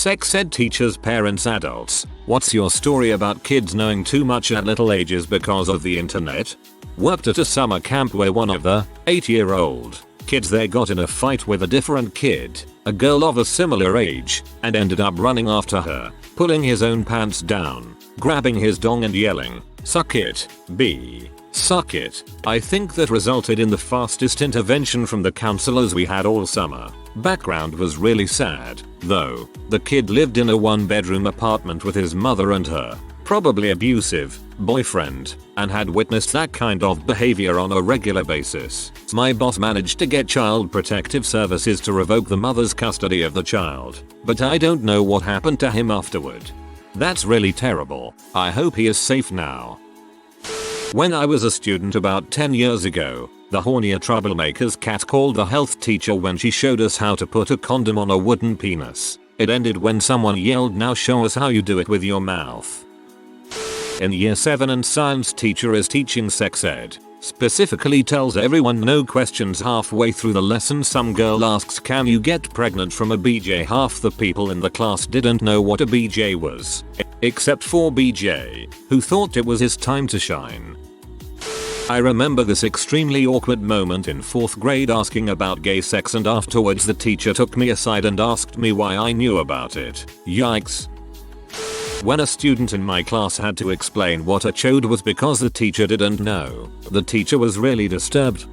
Sex ed teachers, parents, adults. What's your story about kids knowing too much at little ages because of the internet? Worked at a summer camp where one of the 8-year-old kids there got in a fight with a different kid, a girl of a similar age, and ended up running after her, pulling his own pants down, grabbing his dong and yelling, "Suck it, B. Suck it." I think that resulted in the fastest intervention from the counselors we had all summer. Background was really sad, though. The kid lived in a 1-bedroom apartment with his mother and her, probably abusive, boyfriend, and had witnessed that kind of behavior on a regular basis. My boss managed to get Child Protective Services to revoke the mother's custody of the child, but I don't know what happened to him afterward. That's really terrible. I hope he is safe now. When I was a student about 10 years ago, the hornier troublemaker's cat called the health teacher when she showed us how to put a condom on a wooden penis. It ended when someone yelled, "Now show us how you do it with your mouth." In year 7 and science teacher is teaching sex ed. Specifically tells everyone no questions halfway through the lesson. Some girl asks, "Can you get pregnant from a BJ?" Half the people in the class didn't know what a BJ was. Except for BJ, who thought it was his time to shine. I remember this extremely awkward moment in 4th grade asking about gay sex, and afterwards the teacher took me aside and asked me why I knew about it. Yikes. When a student in my class had to explain what a chode was because the teacher didn't know, the teacher was really disturbed.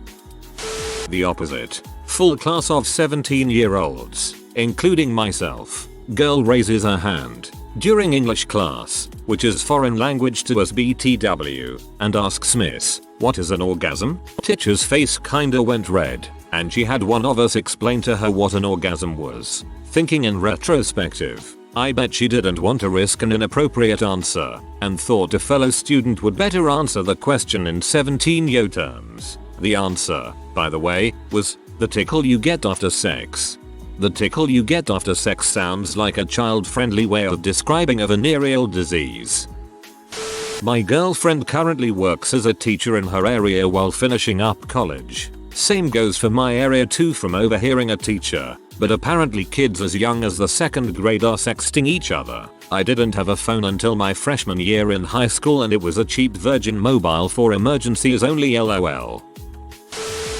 The opposite. Full class of 17-year-olds, including myself. Girl raises her hand during English class, which is foreign language to us BTW, and asks Miss, "What is an orgasm?" Teacher's face kinda went red, and she had one of us explain to her what an orgasm was. Thinking in retrospective, I bet she didn't want to risk an inappropriate answer, and thought a fellow student would better answer the question in 17-yo terms. The answer, by the way, was, "The tickle you get after sex." The tickle you get after sex sounds like a child-friendly way of describing a venereal disease. My girlfriend currently works as a teacher in her area while finishing up college. Same goes for my area too, from overhearing a teacher, but apparently kids as young as the 2nd grade are sexting each other. I didn't have a phone until my freshman year in high school, and it was a cheap Virgin Mobile for emergencies only, LOL.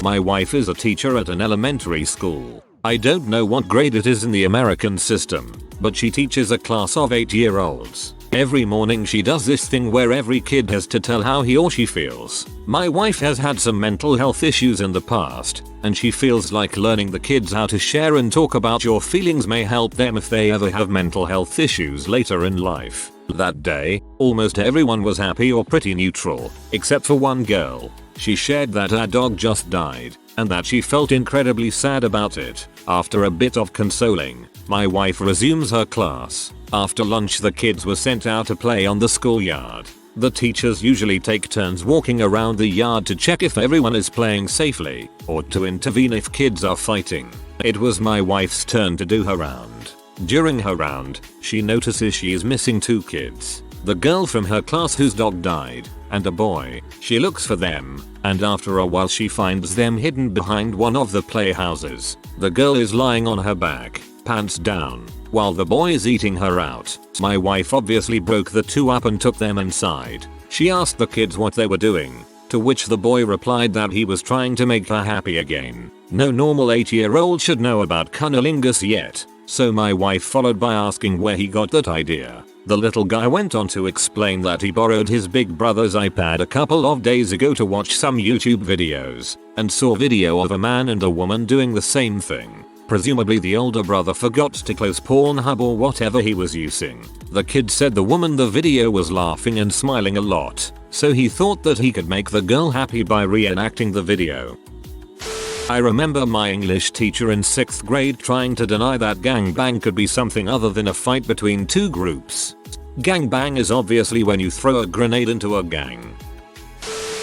My wife is a teacher at an elementary school. I don't know what grade it is in the American system, but she teaches a class of 8-year-olds. Every morning she does this thing where every kid has to tell how he or she feels. My wife has had some mental health issues in the past, and she feels like learning the kids how to share and talk about your feelings may help them if they ever have mental health issues later in life. That day, almost everyone was happy or pretty neutral, except for one girl. She shared that her dog just died, and that she felt incredibly sad about it. After a bit of consoling, my wife resumes her class. After lunch the kids were sent out to play on the schoolyard. The teachers usually take turns walking around the yard to check if everyone is playing safely, or to intervene if kids are fighting. It was my wife's turn to do her round. During her round, she notices she is missing 2 kids. The girl from her class whose dog died, and a boy. She looks for them, and after a while she finds them hidden behind one of the playhouses. The girl is lying on her back, pants down, while the boy is eating her out. My wife obviously broke the 2 up and took them inside. She asked the kids what they were doing, to which the boy replied that he was trying to make her happy again. No normal 8-year-old should know about cunnilingus yet, so my wife followed by asking where he got that idea. The little guy went on to explain that he borrowed his big brother's iPad a couple of days ago to watch some YouTube videos, and saw video of a man and a woman doing the same thing. Presumably the older brother forgot to close Pornhub or whatever he was using. The kid said the woman the video was laughing and smiling a lot, so he thought that he could make the girl happy by reenacting the video. I remember my English teacher in 6th grade trying to deny that gangbang could be something other than a fight between 2 groups. Gangbang is obviously when you throw a grenade into a gang.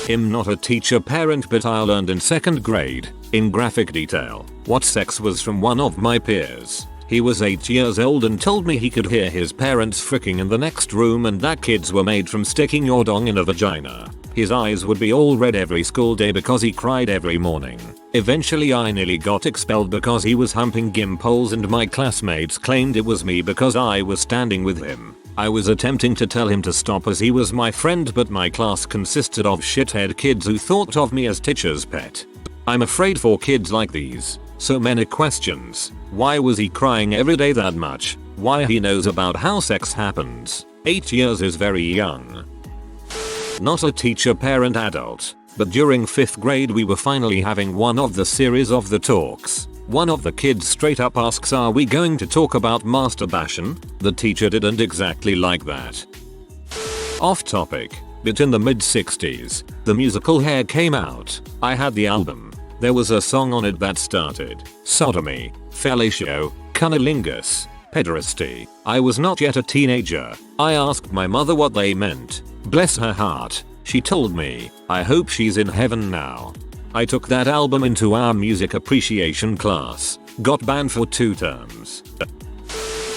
I'm not a teacher parent, but I learned in 2nd grade, in graphic detail, what sex was from one of my peers. He was 8 years old and told me he could hear his parents fricking in the next room and that kids were made from sticking your dong in a vagina. His eyes would be all red every school day because he cried every morning. Eventually I nearly got expelled because he was humping gym poles and my classmates claimed it was me because I was standing with him. I was attempting to tell him to stop as he was my friend, but my class consisted of shithead kids who thought of me as teacher's pet. I'm afraid for kids like these. So many questions. Why was he crying every day that much? Why he knows about how sex happens? 8 years is very young. Not a teacher, parent, adult, but during 5th grade we were finally having one of the series of the talks. One of the kids straight up asks, "Are we going to talk about masturbation?" The teacher didn't exactly like that. Off topic, but in the mid 60s, the musical Hair came out. I had the album. There was a song on it that started, sodomy, fellatio, cunnilingus, pederasty. I was not yet a teenager. I asked my mother what they meant. Bless her heart, she told me, "I hope she's in heaven now." I took that album into our music appreciation class, got banned for 2 terms.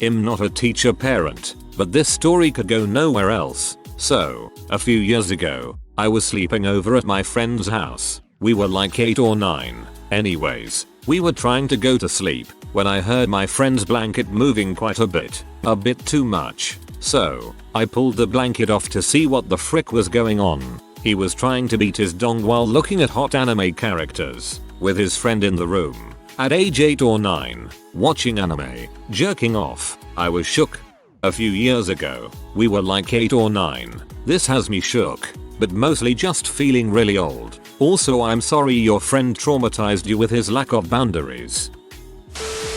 I'm not a teacher, parent, but this story could go nowhere else. So, a few years ago, I was sleeping over at my friend's house. We were like 8 or 9. Anyways, we were trying to go to sleep when I heard my friend's blanket moving quite a bit too much. So, I pulled the blanket off to see what the frick was going on. He was trying to beat his dong while looking at hot anime characters with his friend in the room. At age 8 or 9, watching anime, jerking off, I was shook. A few years ago, we were like 8 or 9. This has me shook, but mostly just feeling really old. Also, I'm sorry your friend traumatized you with his lack of boundaries.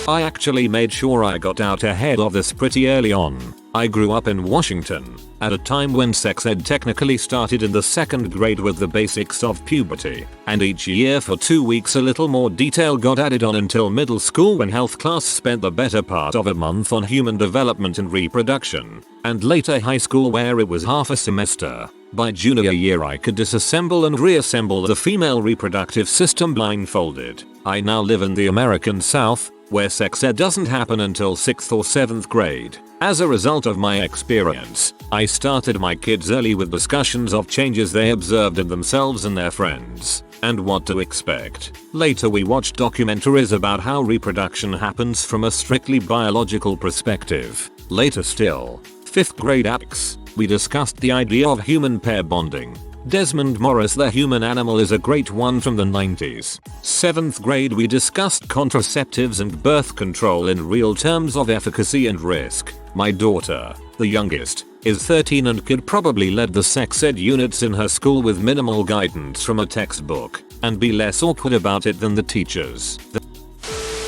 I actually made sure I got out ahead of this pretty early on. I grew up in Washington, at a time when sex ed technically started in the 2nd grade with the basics of puberty, and each year for 2 weeks a little more detail got added on until middle school when health class spent the better part of a month on human development and reproduction, and later high school where it was half a semester. By junior year I could disassemble and reassemble the female reproductive system blindfolded. I now live in the American South, where sex ed doesn't happen until 6th or 7th grade. As a result of my experience, I started my kids early with discussions of changes they observed in themselves and their friends, and what to expect. Later we watched documentaries about how reproduction happens from a strictly biological perspective. Later still, 5th grade acts, we discussed the idea of human pair bonding. Desmond Morris' The Human Animal is a great one from the 90s. 7th grade we discussed contraceptives and birth control in real terms of efficacy and risk. My daughter, the youngest, is 13 and could probably lead the sex ed units in her school with minimal guidance from a textbook, and be less awkward about it than the teachers.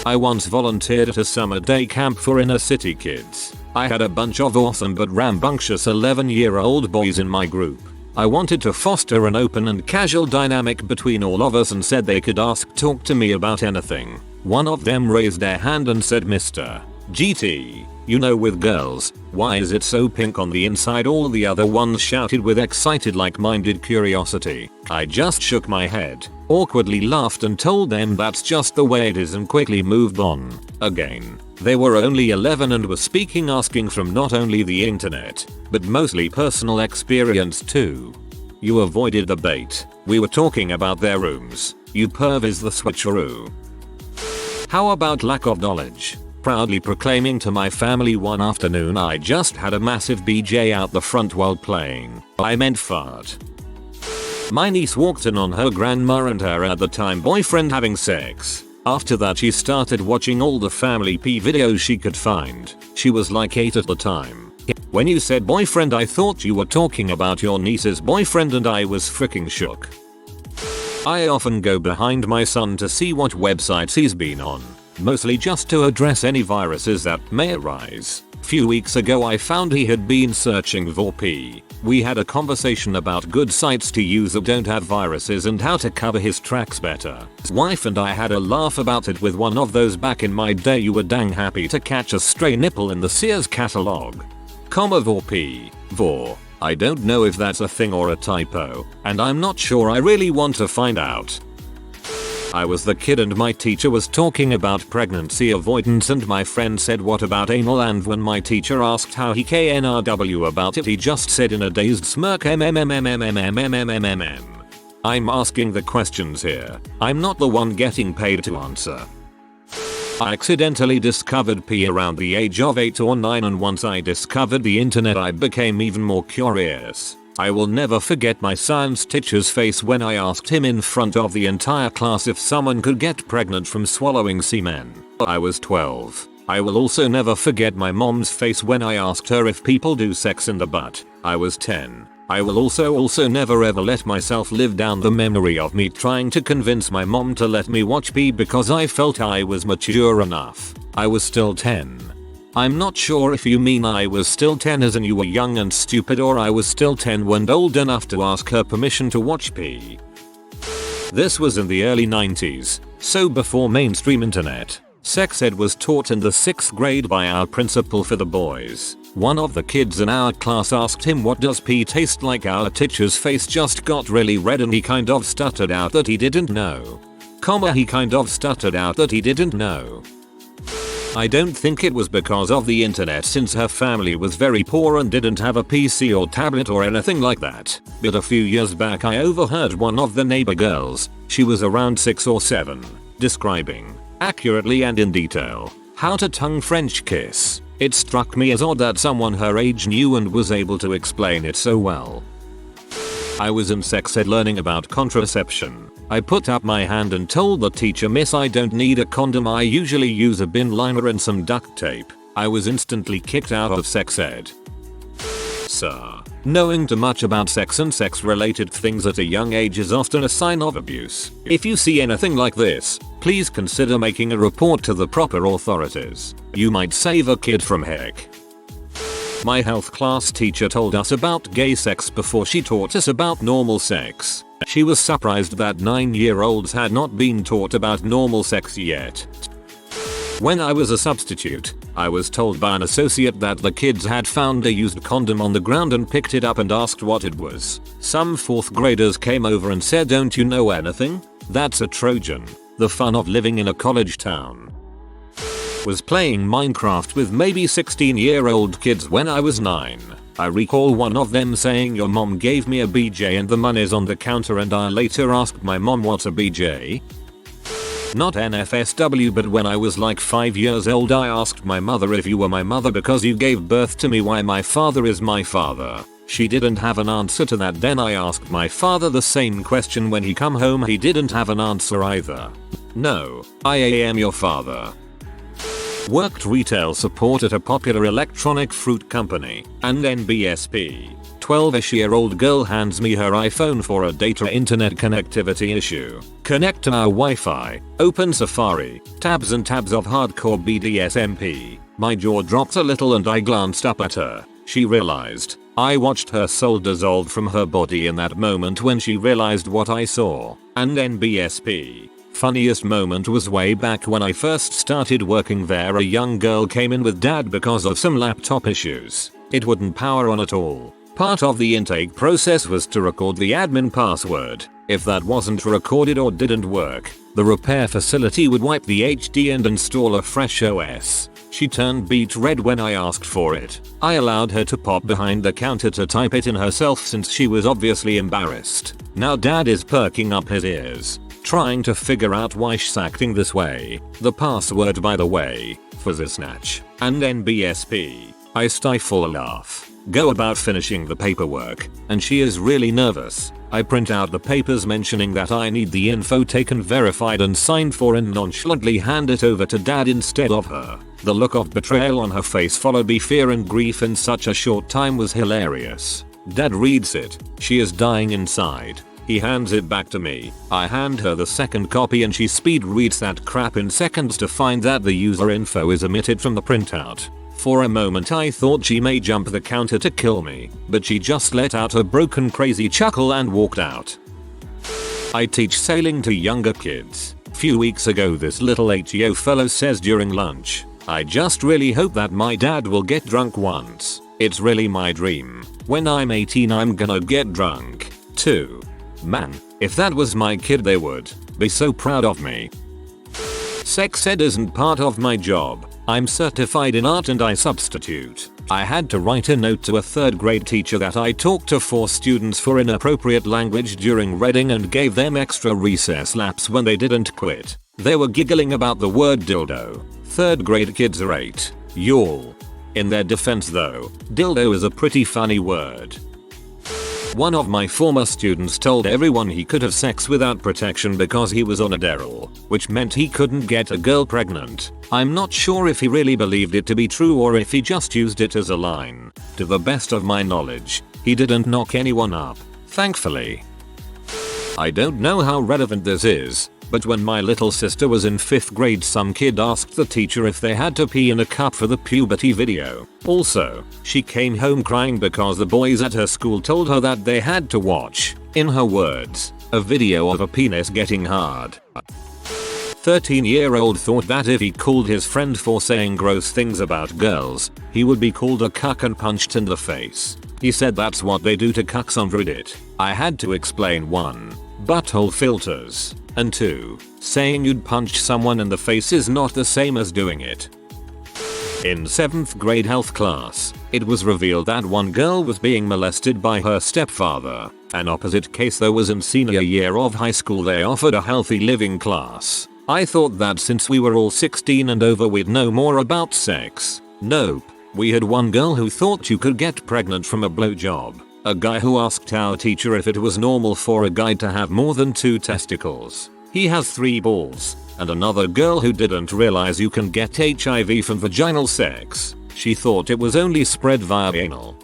I once volunteered at a summer day camp for inner city kids. I had a bunch of awesome but rambunctious 11-year-old boys in my group. I wanted to foster an open and casual dynamic between all of us and said they could talk to me about anything. One of them raised their hand and said, "Mr. GT, you know with girls, why is it so pink on the inside?" All the other ones shouted with excited like-minded curiosity. I just shook my head, awkwardly laughed and told them that's just the way it is and quickly moved on. Again, they were only 11 and were speaking asking from not only the internet, but mostly personal experience too. You avoided the bait. We were talking about their rooms. You perv is the switcheroo. How about lack of knowledge? Proudly proclaiming to my family one afternoon I just had a massive BJ out the front while playing. I meant fart. My niece walked in on her grandma and her at the time boyfriend having sex. After that she started watching all the family P videos she could find. She was like 8 at the time. When you said boyfriend I thought you were talking about your niece's boyfriend and I was freaking shook. I often go behind my son to see what websites he's been on, mostly just to address any viruses that may arise. Few weeks ago I found he had been searching for P. We had a conversation about good sites to use that don't have viruses and how to cover his tracks better. His wife and I had a laugh about it with one of those back in my day you were dang happy to catch a stray nipple in the Sears catalog. VorP. Vor. I don't know if that's a thing or a typo, and I'm not sure I really want to find out. I was the kid and my teacher was talking about pregnancy avoidance and my friend said what about anal, and when my teacher asked how he KNRW about it he just said in a dazed smirk MMMMMMMMMMMM. I'm asking the questions here. I'm not the one getting paid to answer. I accidentally discovered pee around the age of 8 or 9 and once I discovered the internet I became even more curious. I will never forget my science teacher's face when I asked him in front of the entire class if someone could get pregnant from swallowing semen. I was 12. I will also never forget my mom's face when I asked her if people do sex in the butt. I was 10. I will also never ever let myself live down the memory of me trying to convince my mom to let me watch pee because I felt I was mature enough. I was still 10. I'm not sure if you mean I was still 10 as in you were young and stupid, or I was still 10 when old enough to ask her permission to watch pee. This was in the early 90s, so before mainstream internet. Sex ed was taught in the 6th grade by our principal for the boys. One of the kids in our class asked him what does pee taste like. Our teacher's face just got really red and he kind of stuttered out that he didn't know. I don't think it was because of the internet since her family was very poor and didn't have a PC or tablet or anything like that. But a few years back I overheard one of the neighbor girls, she was around 6 or 7, describing, accurately and in detail, how to tongue French kiss. It struck me as odd that someone her age knew and was able to explain it so well. I was in sex ed learning about contraception. I put up my hand and told the teacher, "Miss, I don't need a condom, I usually use a bin liner and some duct tape." I was instantly kicked out of sex ed. Sir, knowing too much about sex and sex related things at a young age is often a sign of abuse. If you see anything like this, please consider making a report to the proper authorities. You might save a kid from heck. My health class teacher told us about gay sex before she taught us about normal sex. She was surprised that 9-year-olds had not been taught about normal sex yet. When I was a substitute, I was told by an associate that the kids had found a used condom on the ground and picked it up and asked what it was. Some 4th graders came over and said, "Don't you know anything? That's a Trojan." The fun of living in a college town. Was playing Minecraft with maybe 16-year-old kids when I was 9. I recall one of them saying, "Your mom gave me a BJ and the money's on the counter," and I later asked my mom what's a BJ. Not NFSW, but when I was like 5 years old I asked my mother, "If you were my mother because you gave birth to me, why my father is my father?" She didn't have an answer to that. Then I asked my father the same question. When he come home he didn't have an answer either. No, I am your father. Worked retail support at a popular electronic fruit company, and NBSP. 12-ish-year-old girl hands me her iPhone for a data internet connectivity issue. Connect to our Wi-Fi, open Safari, tabs and tabs of hardcore BDSMP. My jaw dropped a little and I glanced up at her. She realized. I watched her soul dissolve from her body in that moment when she realized what I saw. And NBSP. Funniest moment was way back when I first started working there. A young girl came in with dad because of some laptop issues. It wouldn't power on at all. Part of the intake process was to record the admin password. If that wasn't recorded or didn't work, the repair facility would wipe the HD and install a fresh OS. She turned beet red when I asked for it. I allowed her to pop behind the counter to type it in herself since she was obviously embarrassed. Now dad is perking up his ears, trying to figure out why she's acting this way. The password, by the way, Snatch and NBSP. I stifle a laugh, go about finishing the paperwork, and she is really nervous. I print out the papers mentioning that I need the info taken, verified and signed for, and nonchalantly hand it over to dad instead of her. The look of betrayal on her face followed by fear and grief in such a short time was hilarious. Dad reads it. She is dying inside. He hands it back to me. I hand her the second copy and she speed reads that crap in seconds to find that the user info is omitted from the printout. For a moment I thought she may jump the counter to kill me, but she just let out a broken crazy chuckle and walked out. I teach sailing to younger kids. Few weeks ago this little 8-year-old fellow says during lunch, "I just really hope that my dad will get drunk once. It's really my dream. When I'm 18 I'm gonna get drunk too." Man, if that was my kid they would. Be so proud of me. Sex ed isn't part of my job. I'm certified in art and I substitute. I had to write a note to a 3rd grade teacher that I talked to 4 students for inappropriate language during reading and gave them extra recess laps when they didn't quit. They were giggling about the word dildo. 3rd grade kids are 8. Y'all. In their defense though, dildo is a pretty funny word. One of my former students told everyone he could have sex without protection because he was on Adderall, which meant he couldn't get a girl pregnant. I'm not sure if he really believed it to be true or if he just used it as a line. To the best of my knowledge, he didn't knock anyone up, thankfully. I don't know how relevant this is, but when my little sister was in 5th grade some kid asked the teacher if they had to pee in a cup for the puberty video. Also, she came home crying because the boys at her school told her that they had to watch, in her words, a video of a penis getting hard. 13-year-old thought that if he called his friend for saying gross things about girls, he would be called a cuck and punched in the face. He said that's what they do to cucks on Reddit. I had to explain 1. Butthole filters, and 2. Saying you'd punch someone in the face is not the same as doing it. In 7th grade health class, it was revealed that one girl was being molested by her stepfather. An opposite case though was in senior year of high school. They offered a healthy living class. I thought that since we were all 16 and over we'd know more about sex. Nope. We had one girl who thought you could get pregnant from a blowjob. A guy who asked our teacher if it was normal for a guy to have more than 2 testicles. He has 3 balls. And another girl who didn't realize you can get HIV from vaginal sex. She thought it was only spread via anal.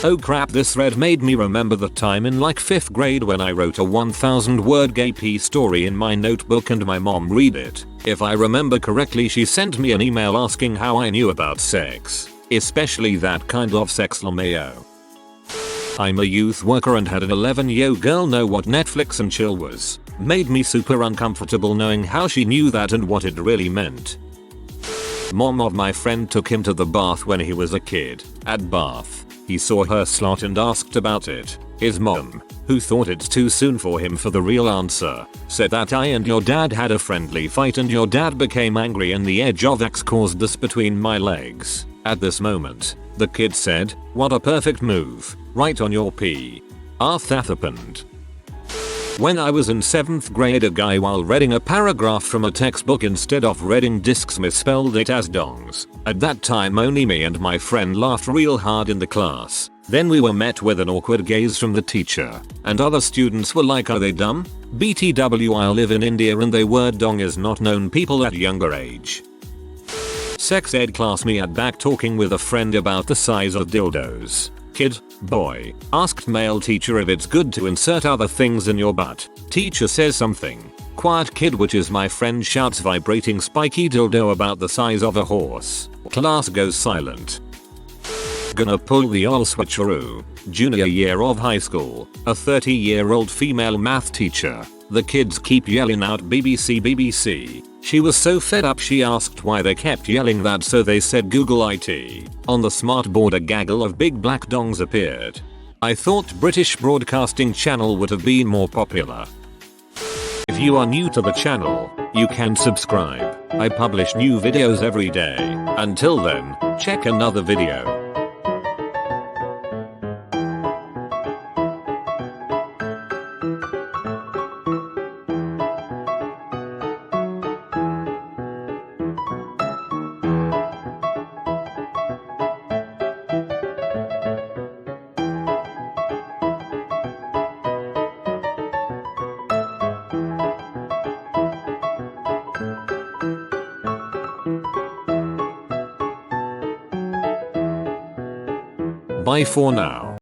Oh crap, this thread made me remember the time in like 5th grade when I wrote a 1000 word gay pee story in my notebook and my mom read it. If I remember correctly, she sent me an email asking how I knew about sex. Especially that kind of sex, LMAO. I'm a youth worker and had an 11-year-old girl know what Netflix and chill was. Made me super uncomfortable knowing how she knew that and what it really meant. Mom of my friend took him to the bath when he was a kid. At bath, he saw her slut and asked about it. His mom, who thought it's too soon for him for the real answer, said that I and your dad had a friendly fight and your dad became angry and the edge of X caused this between my legs. At this moment, the kid said, "What a perfect move, right on your pee." That happened. When I was in 7th grade, a guy while reading a paragraph from a textbook instead of reading discs misspelled it as dongs. At that time only me and my friend laughed real hard in the class. Then we were met with an awkward gaze from the teacher, and other students were like, are they dumb? BTW, I live in India and the word dong is not known people at younger age. Sex ed class, me at back talking with a friend about the size of dildos. Kid, boy, asked male teacher if it's good to insert other things in your butt. Teacher says something. Quiet kid, which is my friend, shouts vibrating spiky dildo about the size of a horse. Class goes silent. Gonna pull the ol switcheroo. Junior year of high school, a 30-year-old female math teacher. The kids keep yelling out BBC BBC. She was so fed up she asked why they kept yelling that, so they said Google IT. On the smart board a gaggle of big black dongs appeared. I thought British Broadcasting Channel would have been more popular. If you are new to the channel, you can subscribe. I publish new videos every day. Until then, check another video. Bye for now.